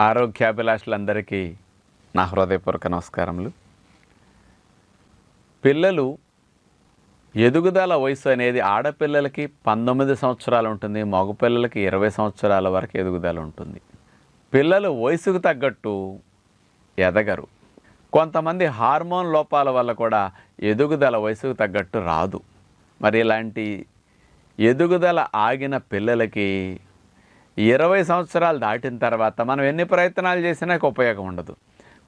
ఆరోగ్యాభిలాషులందరికీ నా హృదయపూర్వక నమస్కారములు. పిల్లలు ఎదుగుదల వయసు అనేది ఆడపిల్లలకి 19 సంవత్సరాలు ఉంటుంది, మగపిల్లలకి 20 సంవత్సరాల వరకు ఎదుగుదల ఉంటుంది. పిల్లలు వయసుకు తగ్గట్టు ఎదగరు. కొంతమంది హార్మోన్ లోపాల వల్ల కూడా ఎదుగుదల వయసుకు తగ్గట్టు రాదు. మరి ఇలాంటి ఎదుగుదల ఆగిన పిల్లలకి 20 సంవత్సరాలు దాటిన తర్వాత మనం ఎన్ని ప్రయత్నాలు చేసినా ఉపయోగం ఉండదు.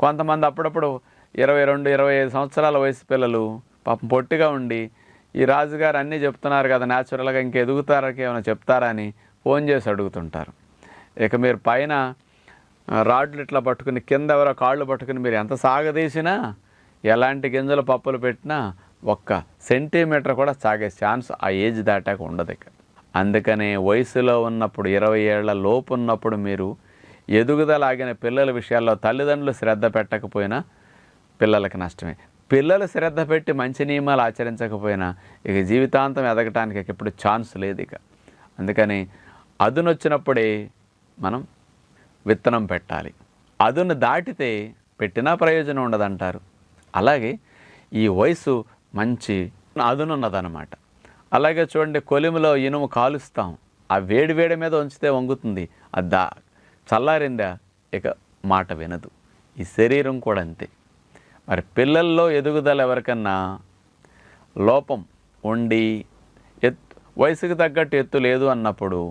కొంతమంది అప్పుడప్పుడు 22, 25 సంవత్సరాల వయసు పిల్లలు పాపం పొట్టిగా ఉండి ఈ రాజుగారు అన్నీ చెప్తున్నారు కదా, న్యాచురల్గా ఇంక ఎదుగుతారకి ఏమైనా చెప్తారా అని ఫోన్ చేసి అడుగుతుంటారు. ఇక మీరు పైన రాడ్లు ఇట్లా పట్టుకుని కింద ఎవరో కాళ్ళు పట్టుకుని మీరు ఎంత సాగదీసినా ఎలాంటి గింజలు పప్పులు పెట్టినా 1 సెంటీమీటర్ కూడా సాగే ఛాన్స్ ఆ ఏజ్ దాటాక ఉండదు. ఇక అందుకనే వయసులో ఉన్నప్పుడు 20 ఏళ్ల లోపు ఉన్నప్పుడు మీరు ఎదుగుదల ఆగిన పిల్లల విషయాల్లో తల్లిదండ్రులు శ్రద్ధ పెట్టకపోయినా పిల్లలకి నష్టమే. పిల్లలు శ్రద్ధ పెట్టి మంచి నియమాలు ఆచరించకపోయినా ఇక జీవితాంతం ఎదగటానికి ఇప్పుడు ఛాన్స్ లేదు. ఇక అందుకని అదును వచ్చినప్పుడే మనం విత్తనం పెట్టాలి. అదును దాటితే పెట్టినా ప్రయోజనం ఉండదంటారు. అలాగే ఈ వయసు మంచి అదునున్నదన్నమాట. అలాగే చూడండి, కొలిమిలో ఇనుము కాలుస్తాం, ఆ వేడి మీద ఉంచితే వంగుతుంది, అది చల్లారిందా ఇక మాట వినదు. ఈ శరీరం కూడా అంతే. మరి పిల్లల్లో ఎదుగుదల ఎవరికన్నా లోపం ఉండి వయసుకు తగ్గట్టు ఎత్తు లేదు అన్నప్పుడు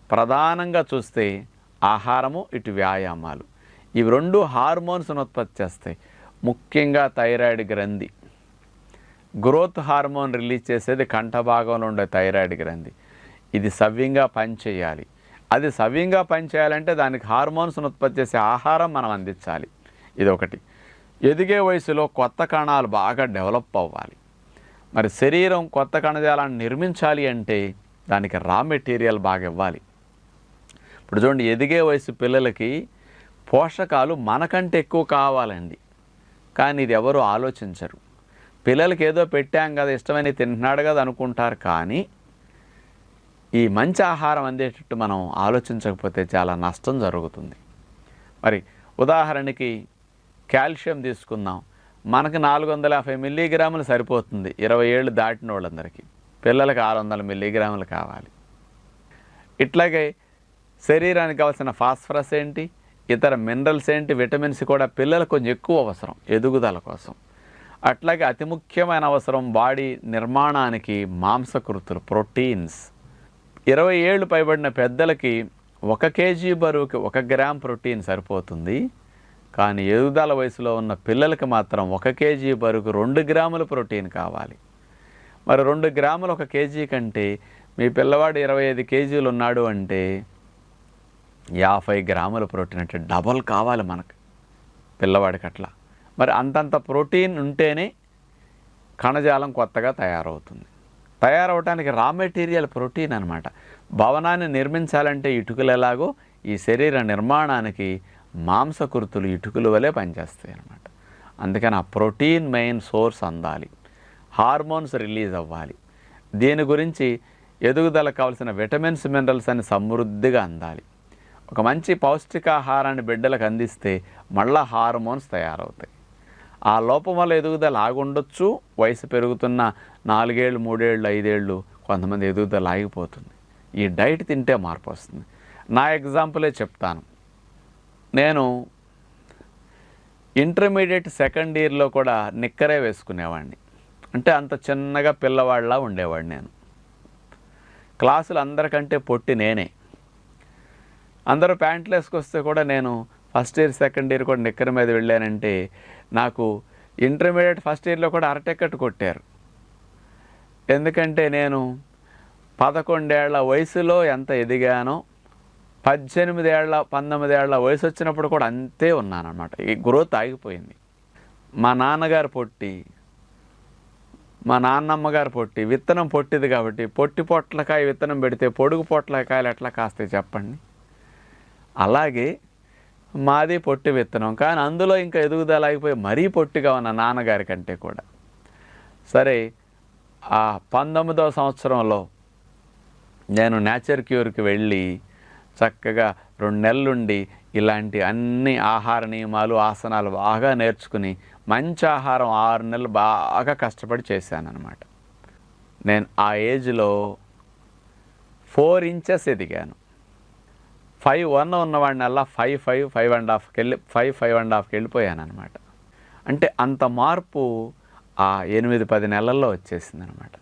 ప్రధానంగా చూస్తే ఆహారము, ఇటు వ్యాయామాలు, ఇవి 2 హార్మోన్స్ను ఉత్పత్తి చేస్తాయి. ముఖ్యంగా థైరాయిడ్ గ్రంథి, గ్రోత్ హార్మోన్ రిలీజ్ చేసేది కంఠ భాగంలో ఉండే థైరాయిడ్ గ్రంథి. ఇది సవ్యంగా పనిచేయాలి. అది సవ్యంగా పనిచేయాలంటే దానికి హార్మోన్స్ను ఉత్పత్తి చేసే ఆహారం మనం అందించాలి. ఇదొకటి. ఎదిగే వయసులో కొత్త కణాలు బాగా డెవలప్ అవ్వాలి. మరి శరీరం కొత్త కణజాలాన్ని నిర్మించాలి అంటే దానికి రా మెటీరియల్ బాగా ఇవ్వాలి. ఇప్పుడు చూడండి, ఎదిగే వయసు పిల్లలకి పోషకాలు మనకంటే ఎక్కువ కావాలండి, కానీ ఇది ఎవరు ఆలోచించరు. పిల్లలకి ఏదో పెట్టాం కదా, ఇష్టమైన తింటున్నాడు కదా అనుకుంటారు, కానీ ఈ మంచి ఆహారం అందేటట్టు మనం ఆలోచించకపోతే చాలా నష్టం జరుగుతుంది. మరి ఉదాహరణకి కాల్షియం తీసుకుందాం. మనకు 450 మిల్లీగ్రాములు సరిపోతుంది 20 ఏళ్ళు దాటిన వాళ్ళందరికీ. పిల్లలకు 600 మిల్లీగ్రాములు కావాలి. ఇట్లాగే శరీరానికి కావాల్సిన ఫాస్ఫరస్ ఏంటి, ఇతర మినరల్స్ ఏంటి, విటమిన్స్ కూడా పిల్లలకు కొంచెం ఎక్కువ అవసరం ఎదుగుదల కోసం. అట్లాగే అతి ముఖ్యమైన అవసరం బాడీ నిర్మాణానికి మాంసకృతులు, ప్రోటీన్స్. 20 ఏళ్ళు పైబడిన పెద్దలకి 1 కేజీ బరువుకి 1 గ్రామ్ ప్రోటీన్ సరిపోతుంది. కానీ ఎదుగుదల వయసులో ఉన్న పిల్లలకి మాత్రం 1 కేజీ బరువుకు 2 గ్రాముల ప్రోటీన్ కావాలి. మరి 2 గ్రాములు 1 కేజీ కంటే మీ పిల్లవాడు 25 కేజీలు ఉన్నాడు అంటే 50 గ్రాముల ప్రోటీన్, అంటే డబల్ కావాలి మనకు పిల్లవాడికి. అట్లా మరి అంతంత ప్రోటీన్ ఉంటేనే కణజాలం కొత్తగా తయారవుతుంది. తయారవటానికి రా మెటీరియల్ ప్రోటీన్ అనమాట. భవనాన్ని నిర్మించాలంటే ఇటుకలు ఎలాగో ఈ శరీర నిర్మాణానికి మాంసకృతులు ఇటుకల వలె పనిచేస్తాయి అన్నమాట. అందుకని ఆ ప్రోటీన్ మెయిన్ సోర్స్ అందాలి, హార్మోన్స్ రిలీజ్ అవ్వాలి. దీని గురించి ఎదుగుదలకు కావాల్సిన విటమిన్స్, మినరల్స్ అని సమృద్ధిగా అందాలి. ఒక మంచి పౌష్టికాహారాన్ని బిడ్డలకు అందిస్తే మళ్ళా హార్మోన్స్ తయారవుతాయి. ఆ లోపం వల్ల ఎదుగుదల ఆగుండొచ్చు. వయసు పెరుగుతున్న 4 ఏళ్ళు, 3 ఏళ్ళు, 5 ఏళ్ళు కొంతమంది ఎదుగుదల ఆగిపోతుంది. ఈ డైట్ తింటే మార్పు వస్తుంది. నా ఎగ్జాంపులే చెప్తాను. నేను ఇంటర్మీడియట్ సెకండ్ ఇయర్లో కూడా నిక్కరే వేసుకునేవాడిని. అంటే అంత చిన్నగా పిల్లవాడిలా ఉండేవాడిని నేను. క్లాసులు అందరికంటే పొట్టి నేనే. అందరూ ప్యాంట్లు వేసుకొస్తే కూడా నేను ఫస్ట్ ఇయర్ సెకండ్ ఇయర్ కూడా నిక్కర మీద వెళ్ళానంటే నాకు ఇంటర్మీడియట్ ఫస్ట్ ఇయర్లో కూడా అరటెక్కట్టు కొట్టారు. ఎందుకంటే నేను 11 ఏళ్ల వయసులో ఎంత ఎదిగానో 18 ఏళ్ల 19 ఏళ్ల వయసు వచ్చినప్పుడు కూడా అంతే ఉన్నానన్నమాట. ఈ గ్రోత్ ఆగిపోయింది. మా నాన్నగారు పొట్టి, మా నాన్నమ్మగారు పొట్టి, విత్తనం పొట్టిది కాబట్టి పొట్టి పొట్లకాయ విత్తనం పెడితే పొడుగు పొట్లకాయలు ఎట్లా కాస్తాయి చెప్పండి. అలాగే మాది పొట్టి విత్తనం, కానీ అందులో ఇంకా ఎదుగుదల ఆగిపోయి మరీ పొట్టిగా ఉన్న నాన్నగారి కంటే కూడా. సరే, ఆ 19వ సంవత్సరంలో నేను నేచర్ క్యూర్కి వెళ్ళి చక్కగా 2 నెలలుండి ఇలాంటి అన్ని ఆహార నియమాలు, ఆసనాలు బాగా నేర్చుకుని మంచి ఆహారం 6 నెలలు బాగా కష్టపడి చేశానన్నమాట. నేను ఆ ఏజ్లో 4 ఇంచెస్ ఎదిగాను. 5'1" ఉన్నవాడినల్లా 5'5", 5'1/2" వెళ్ళిపోయానన్నమాట. అంటే అంత మార్పు ఆ 8-10 నెలల్లో వచ్చేసిందనమాట.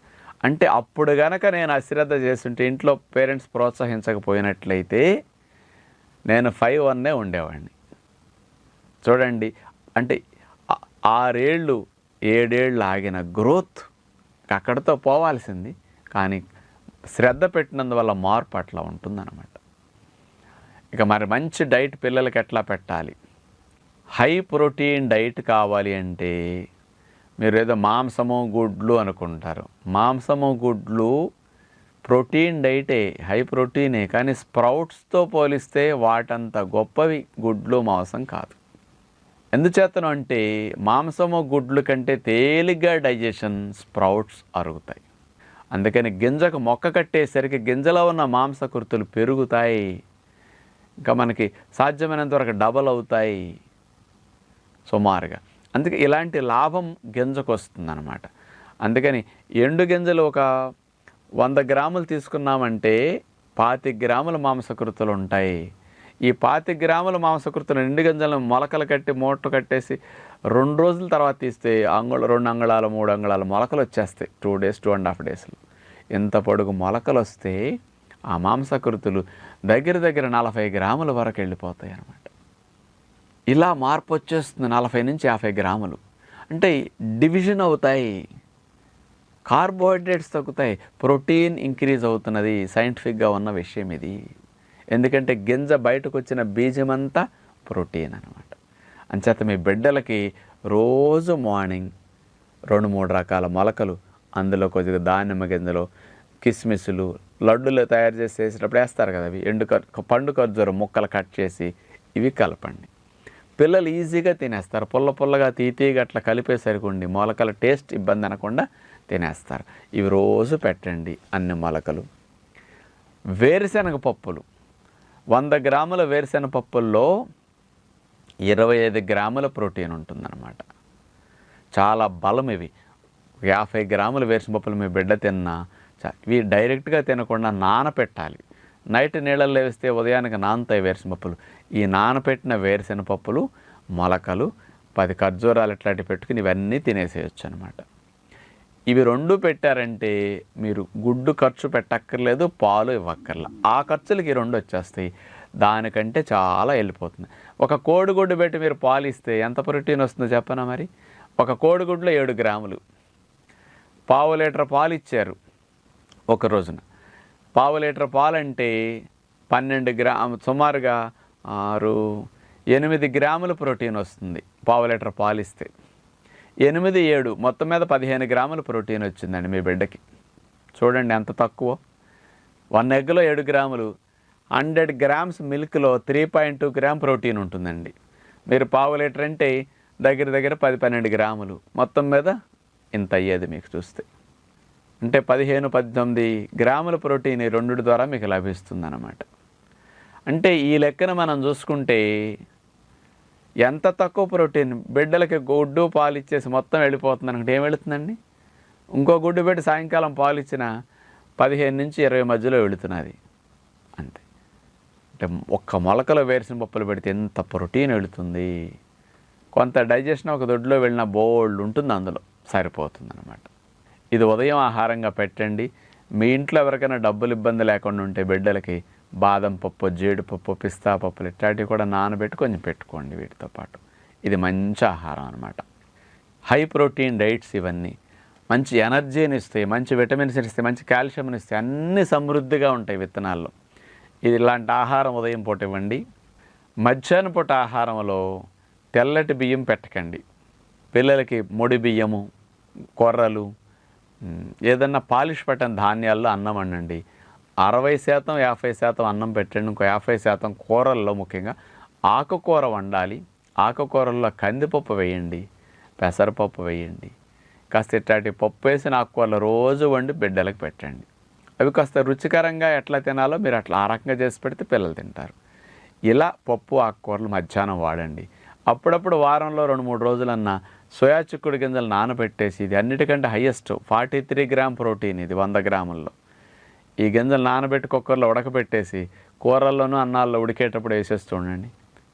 అంటే అప్పుడు గనక నేను అశ్రద్ధ చేస్తుంటే, ఇంట్లో పేరెంట్స్ ప్రోత్సహించకపోయినట్లయితే నేను 5'1" ఉండేవాడిని. చూడండి, అంటే 6 ఏళ్ళు 7 ఏళ్ళు ఆగిన గ్రోత్ అక్కడితో పోవాల్సింది, కానీ శ్రద్ధ పెట్టినందువల్ల మార్పు అట్లా ఉంటుందన్నమాట. ఇక మరి మంచి డైట్ పిల్లలకి ఎట్లా పెట్టాలి? హై ప్రోటీన్ డైట్ కావాలి అంటే మీరు ఏదో మాంసము, గుడ్లు అనుకుంటారు. మాంసము, గుడ్లు ప్రోటీన్ డైటే, హై ప్రోటీనే, కానీ స్ప్రౌట్స్తో పోలిస్తే వాటంత గొప్పవి గుడ్లు, మాంసం కాదు. ఎందుచేతను అంటే మాంసము, గుడ్లు కంటే తేలిగ్గా డైజెషన్ స్ప్రౌట్స్ అరుగుతాయి. అందుకని గింజకు మొక్క కట్టేసరికి గింజలో ఉన్న మాంసకృతులు పెరుగుతాయి, ఇంకా మనకి సాధ్యమైనంత వరకు డబల్ అవుతాయి సుమారుగా. అందుకే ఇలాంటి లాభం గింజకు వస్తుందన్నమాట. అందుకని ఎండు గింజలు ఒక 100 గ్రాములు తీసుకున్నామంటే 25 గ్రాముల మాంసకృతులు ఉంటాయి. ఈ 25 గ్రాముల మాంసకృతులు ఎండు గింజలను మొలకలు కట్టి మూట కట్టేసి 2 రోజుల తర్వాత తీస్తే 2 అంగుళాలు 3 అంగుళాలు మొలకలు వచ్చేస్తాయి. 2 days 2.5 daysలో ఎంత పొడుగు మొలకలు వస్తే ఆ మాంసకృతులు దగ్గర 40 గ్రాముల వరకు వెళ్ళిపోతాయి అన్నమాట. ఇలా మార్పు వచ్చేస్తుంది. 40 నుంచి 50 గ్రాములు అంటే డివిజన్ అవుతాయి, కార్బోహైడ్రేట్స్ తగ్గుతాయి, ప్రోటీన్ ఇంక్రీజ్ అవుతున్నది. సైంటిఫిక్గా ఉన్న విషయం ఇది. ఎందుకంటే గింజ బయటకు వచ్చిన బీజమంతా ప్రోటీన్ అన్నమాట. అంచేత మీ బిడ్డలకి రోజు మార్నింగ్ 2-3 రకాల మొలకలు, అందులో కొద్దిగా దానిమ్మ గింజలు, కిస్మిస్లు, లడ్డులు తయారు చేసి వేసేటప్పుడు వేస్తారు కదా, అవి పండు ఖర్జూరం ముక్కలు కట్ చేసి ఇవి కలపండి. పిల్లలు ఈజీగా తినేస్తారు. పుల్లగా తీతీగా అట్లా కలిపేసరికి మొలకల టేస్ట్ ఇబ్బంది అనకుండా తినేస్తారు. ఇవి రోజు పెట్టండి అన్ని మొలకలు. వేరుశనగ పప్పులు, 100 గ్రాముల వేరుశనగ పప్పుల్లో 25 గ్రాముల ప్రోటీన్ ఉంటుందన్నమాట. చాలా బలం ఇవి. 50 గ్రాముల వేరుశనగ పప్పులు మీ బిడ్డ తిన్నా ఇవి డైరెక్ట్గా తినకుండా నానపెట్టాలి. నైట్ నీళ్ళల్లో వేస్తే ఉదయానికి నానతాయి వేరుశనగ పప్పులు. ఈ నానపెట్టిన వేరుశనగ పప్పులు, మొలకలు, 10 ఖర్జూరాలు ఇట్లాంటివి పెట్టుకుని ఇవన్నీ తినేసేయచ్చు అనమాట. ఇవి 2 పెట్టారంటే మీరు గుడ్డు ఖర్చు పెట్టక్కర్లేదు, పాలు ఇవ్వక్కర్లా. ఆ ఖర్చులకి 2 వచ్చేస్తాయి. దానికంటే చాలా వెళ్ళిపోతుంది. ఒక కోడిగుడ్డు పెట్టి మీరు పాలు ఇస్తే ఎంత ప్రోటీన్ వస్తుందో చెప్పనా మరి? ఒక కోడిగుడ్లో 7 గ్రాములు. 1/2 లీటర్ పాలు ఇచ్చారు ఒక రోజున. 1/2 లీటర్ పాలంటే 12 గ్రాములు, సుమారుగా 8 గ్రాముల ప్రోటీన్ వస్తుంది 1/2 లీటర్ పాలు ఇస్తే. 8, 7 మొత్తం మీద 15 గ్రాముల ప్రోటీన్ వచ్చిందండి మీ బిడ్డకి. చూడండి ఎంత తక్కువ. 1 ఎగ్లో 7 గ్రాములు, 100 గ్రామ్స్ మిల్క్లో 3.2 గ్రామ్ ప్రోటీన్ ఉంటుందండి. మీరు 1/2 లీటర్ అంటే దగ్గర 10-12 గ్రాములు, మొత్తం మీద ఇంత అయ్యేది మీకు చూస్తే. అంటే 15-18 గ్రాముల ప్రోటీన్ ఈ 2 ద్వారా మీకు లభిస్తుంది అన్నమాట. అంటే ఈ లెక్కన మనం చూసుకుంటే ఎంత తక్కువ ప్రోటీన్ బిడ్డలకి గుడ్డు పాలు ఇచ్చేసి మొత్తం వెళ్ళిపోతుంది అనుకుంటే ఏం వెళుతుందండి? ఇంకో గుడ్డు పెట్టి సాయంకాలం పాలు ఇచ్చిన 15 నుంచి 20 మధ్యలో వెళుతున్నది అంతే. అంటే ఒక్క మొలకలో వేరుశనగ పప్పులు పెడితే ఎంత ప్రోటీన్ వెళుతుంది. కొంత డైజెషన్ ఒక దొడ్లో వెళ్ళిన బోల్డ్ ఉంటుంది, అందులో సరిపోతుంది అన్నమాట. ఇది ఉదయం ఆహారంగా పెట్టండి. మీ ఇంట్లో ఎవరికైనా డబ్బులు ఇబ్బంది లేకుండా ఉంటే బిడ్డలకి బాదం పప్పు, జీడిపప్పు, పిస్తా పప్పులు ఇట్లాంటివి కూడా నానబెట్టి కొంచెం పెట్టుకోండి వీటితో పాటు. ఇది మంచి ఆహారం అన్నమాట. హై ప్రోటీన్ డైట్స్ ఇవన్నీ మంచి ఎనర్జీని ఇస్తాయి, మంచి విటమిన్స్ ఇస్తాయి, మంచి కాల్షియంని ఇస్తాయి, అన్నీ సమృద్ధిగా ఉంటాయి విత్తనాల్లో. ఇది ఇలాంటి ఆహారం ఉదయం పూట ఇవ్వండి. మధ్యాహ్నం పూట ఆహారంలో తెల్లటి బియ్యం పెట్టకండి. పిల్లలకి ముడి బియ్యము, కొర్రలు, ఏదన్నా పాలిష్ పట్టిన ధాన్యాల్లో అన్నం వండండి. 60%, 50% అన్నం పెట్టండి. ఇంకో 50% కూరల్లో ముఖ్యంగా ఆకుకూర వండాలి. ఆకుకూరల్లో కందిపప్పు వేయండి, పెసరపప్పు వేయండి. కాస్త ఇట్లాంటి పప్పు వేసిన ఆకుకూరలు రోజు వండి బిడ్డలకు పెట్టండి. అవి కాస్త రుచికరంగా ఎట్లా తినాలో మీరు అట్లా ఆ రకంగా చేసి పెడితే పిల్లలు తింటారు. ఇలా పప్పు ఆకుకూరలు మధ్యాహ్నం వాడండి. అప్పుడప్పుడు వారంలో 2-3 రోజులన్నా సోయా చిక్కుడు గింజలు నానబెట్టేసి, ఇది అన్నిటికంటే హైయెస్ట్ 43 గ్రామ్ ప్రోటీన్, ఇది 100 గ్రాముల్లో. ఈ గింజలు నానబెట్టి కుక్కర్లో ఉడకబెట్టేసి కూరల్లోనూ అన్నాల్లో ఉడికేటప్పుడు వేసేస్తూ ఉండండి.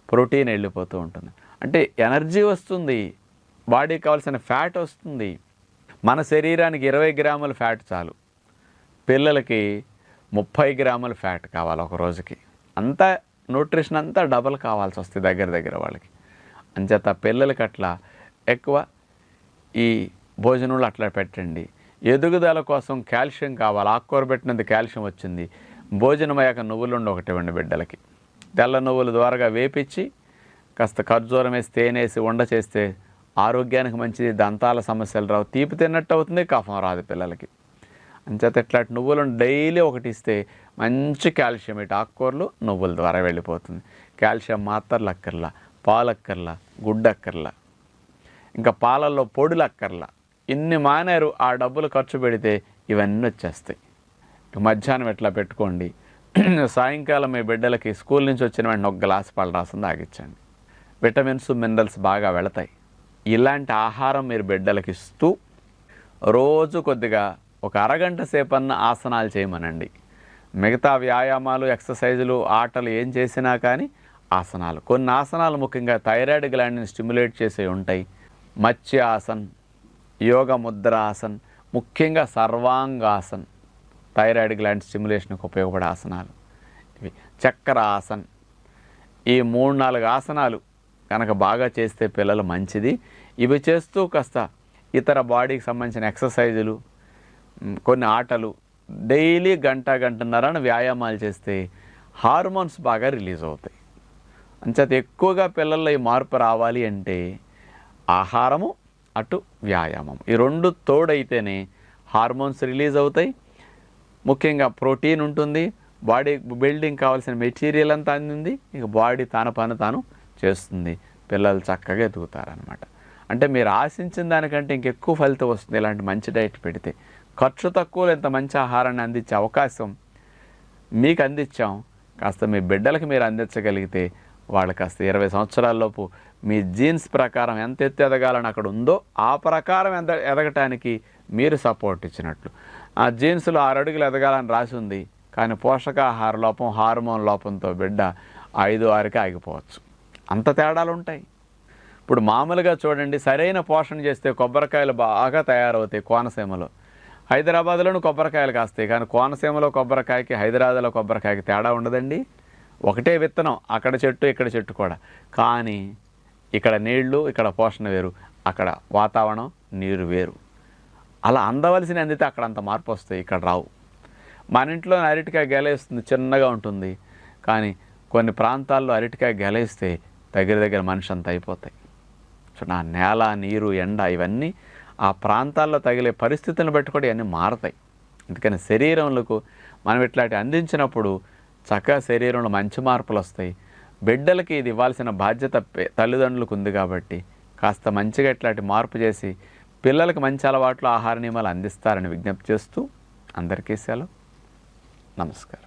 ప్రోటీన్ వెళ్ళిపోతూ ఉంటుంది. అంటే ఎనర్జీ వస్తుంది, బాడీకి కావాల్సిన ఫ్యాట్ వస్తుంది. మన శరీరానికి 20 గ్రాముల ఫ్యాట్ చాలు, పిల్లలకి 30 గ్రాముల ఫ్యాట్ కావాలి ఒక రోజుకి. అంతా న్యూట్రిషన్ అంతా డబల్ కావాల్సి వస్తుంది దగ్గర వాళ్ళకి. అంచేత పిల్లలకి అట్లా ఎక్కువ ఈ భోజనంలో అట్లా పెట్టండి. ఎదుగుదల కోసం కాల్షియం కావాలి, ఆకుకూర పెట్టినందు కాల్షియం వచ్చింది. భోజనం అయ్యాక నువ్వులుండి ఒకటి ఇవ్వండి బిడ్డలకి. తెల్ల నువ్వులు ద్వారాగా వేపించి కాస్త ఖర్జూరం వేసి తేనేసి ఉండ చేస్తే ఆరోగ్యానికి మంచిది, దంతాల సమస్యలు రావు, తీపి తిన్నట్టు అవుతుంది, కఫం రాదు పిల్లలకి. అంచేత ఇట్లాంటి నువ్వులను డైలీ ఒకటి ఇస్తే మంచి కాల్షియం ఇటు ఆకుకూరలు నువ్వుల ద్వారా వెళ్ళిపోతుంది. కాల్షియం మాత్రలు అక్కర్లా, పాలు అక్కర్లా, గుడ్డు అక్కర్లా, ఇంకా పాలల్లో పొడులు అక్కర్లా. ఇన్ని మానేరు ఆ డబ్బులు ఖర్చు పెడితే ఇవన్నీ వచ్చేస్తాయి. మధ్యాహ్నం ఇట్లా పెట్టుకోండి. సాయంకాలం మీ బిడ్డలకి స్కూల్ నుంచి వచ్చిన వెంటనే 1 గ్లాసు పాలు రాసం తాగించండి. విటమిన్స్ మినరల్స్ బాగా వెళతాయి. ఇలాంటి ఆహారం మీరు బిడ్డలకి ఇస్తూ రోజు కొద్దిగా ఒక అరగంట సేపన్న ఆసనాలు చేయమనండి. మిగతా వ్యాయామాలు, ఎక్సర్సైజులు, ఆటలు ఏం చేసినా కానీ ఆసనాలు, కొన్ని ఆసనాలు ముఖ్యంగా థైరాయిడ్ గ్లాండ్ని స్టిమ్యులేట్ చేసే ఉంటాయి. మత్స్య ఆసన్, యోగ ముద్ర ఆసన్, ముఖ్యంగా సర్వాంగాసన్ థైరాయిడ్ గ్లాండ్ స్టిమ్యులేషన్కి ఉపయోగపడే ఆసనాలు ఇవి. చక్ర ఆసన్, ఈ 3-4 ఆసనాలు కనుక బాగా చేస్తే పిల్లలు మంచిది. ఇవి చేస్తూ కాస్త ఇతర బాడీకి సంబంధించిన ఎక్సర్సైజులు, కొన్ని ఆటలు డైలీ గంటన్నర వ్యాయామాలు చేస్తే హార్మోన్స్ బాగా రిలీజ్ అవుతాయి. అంచేత ఎక్కువగా పిల్లల్లో ఈ మార్పు రావాలి అంటే ఆహారము అటు వ్యాయామం, ఈ 2 తోడైతేనే హార్మోన్స్ రిలీజ్ అవుతాయి. ముఖ్యంగా ప్రోటీన్ ఉంటుంది, బాడీ బిల్డింగ్ కావాల్సిన మెటీరియల్ అంతా అందింది, ఇక బాడీ తన పని తాను చేస్తుంది, పిల్లలు చక్కగా ఎదుగుతారనమాట. అంటే మీరు ఆశించిన దానికంటే ఇంకెక్కువ ఫలితం వస్తుంది ఇలాంటి మంచి డైట్ పెడితే. ఖర్చు తక్కువలో ఇంత మంచి ఆహారాన్ని అందించే అవకాశం మీకు అందించాం. కాస్త మీ బిడ్డలకి మీరు అందించగలిగితే వాళ్ళు కాస్త 20 సంవత్సరాలలోపు మీ జీన్స్ ప్రకారం ఎంత ఎత్తు ఎదగాలని అక్కడ ఉందో ఆ ప్రకారం ఎదగటానికి మీరు సపోర్ట్ ఇచ్చినట్లు. ఆ జీన్స్లో 6 అడుగులు ఎదగాలని రాసి ఉంది, కానీ పోషకాహార లోపం, హార్మోన్ లోపంతో బిడ్డ 5-6కి ఆగిపోవచ్చు. అంత తేడాలు ఉంటాయి. ఇప్పుడు మామూలుగా చూడండి, సరైన పోషణ చేస్తే కొబ్బరికాయలు బాగా తయారవుతాయి కోనసీమలో. హైదరాబాద్లోనూ కొబ్బరికాయలు కాస్తాయి, కానీ కోనసీమలో కొబ్బరికాయకి హైదరాబాద్లో కొబ్బరికాయకి తేడా ఉండదండి. ఒకటే విత్తనం, అక్కడ చెట్టు ఇక్కడ చెట్టు కూడా, కానీ ఇక్కడ నీళ్లు, ఇక్కడ పోషణ వేరు, అక్కడ వాతావరణం నీరు వేరు. అలా అందవలసిన అందితే అక్కడ అంత మార్పు వస్తాయి, ఇక్కడ రావు. మన ఇంట్లో అరటికాయ గెలేస్తుంది, చిన్నగా ఉంటుంది, కానీ కొన్ని ప్రాంతాల్లో అరటికాయ గెలేస్తే దగ్గర మనిషి అంత అయిపోతాయి. సో నా నేల, నీరు, ఎండ ఇవన్నీ ఆ ప్రాంతాల్లో తగిలే పరిస్థితులను బట్టి కూడా ఇవన్నీ మారతాయి. అందుకని శరీరంలో మనం ఇట్లాంటి అందించినప్పుడు చక్కగా శరీరంలో మంచి మార్పులు వస్తాయి. బిడ్డలకి ఇది ఇవ్వాల్సిన బాధ్యత తల్లిదండ్రులకు ఉంది కాబట్టి కాస్త మంచిగా ఇట్లాంటి మార్పు చేసి పిల్లలకు మంచి అలవాట్లు, ఆహార నియమాలు అందిస్తారని విజ్ఞప్తి చేస్తూ అందరికీ సెలవు. నమస్కారం.